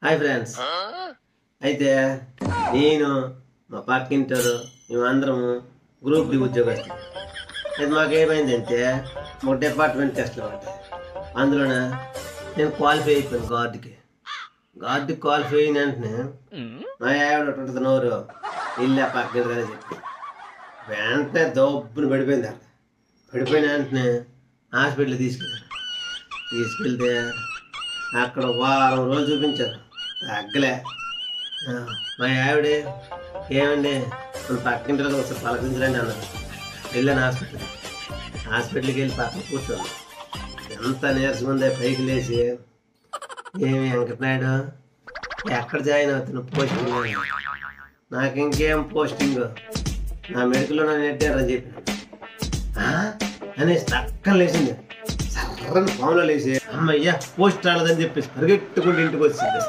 Hi friends. అయితే నేను మా పక్కింటారు మేమందరము గ్రూప్ డి ఉద్యోగస్తులు. అయితే మాకేమైందంటే ఒక డిపార్ట్మెంట్ టెస్ట్లు పడ్డాయి. అందులోన నేను క్వాలిఫై అయిపోయాను గార్డుకి క్వాలిఫై అయిన వెంటనే మా ఆవిడ ఉంటుంది నోరు ఇల్లు పక్కింటదని చెప్పి వెంటనే దోబ్బుని పడిపోయింది. అక్కడ పడిపోయిన వెంటనే హాస్పిటల్కి తీసుకెళ్తే అక్కడ వారం రోజులు చూపించారు, తగ్గలే. మా ఆవిడే ఏమండి మన పక్కింటిలో ఒకసారి పలకరించలేండి అన్నారు. వెళ్ళాను హాస్పిటల్కి వెళ్ళి పక్కన కూర్చోను. ఎంత నీరసం ఉందే, పైకి లేచి ఏమి వెంకటనాయుడు ఎక్కడ జాయిన్ అవుతున్నా పోస్టింగ్, నాకు ఇంకేం పోస్టింగ్, నా మెడికల్లో నన్ను నెట్టారని చెప్పి అనేసి తక్కన లేచింది. సర్రని ఫామ్లో లేచి అమ్మయ్యా పోస్ట్ రాలేదని చెప్పేసి పరిగెట్టుకుంటూ ఇంటికి వచ్చింది.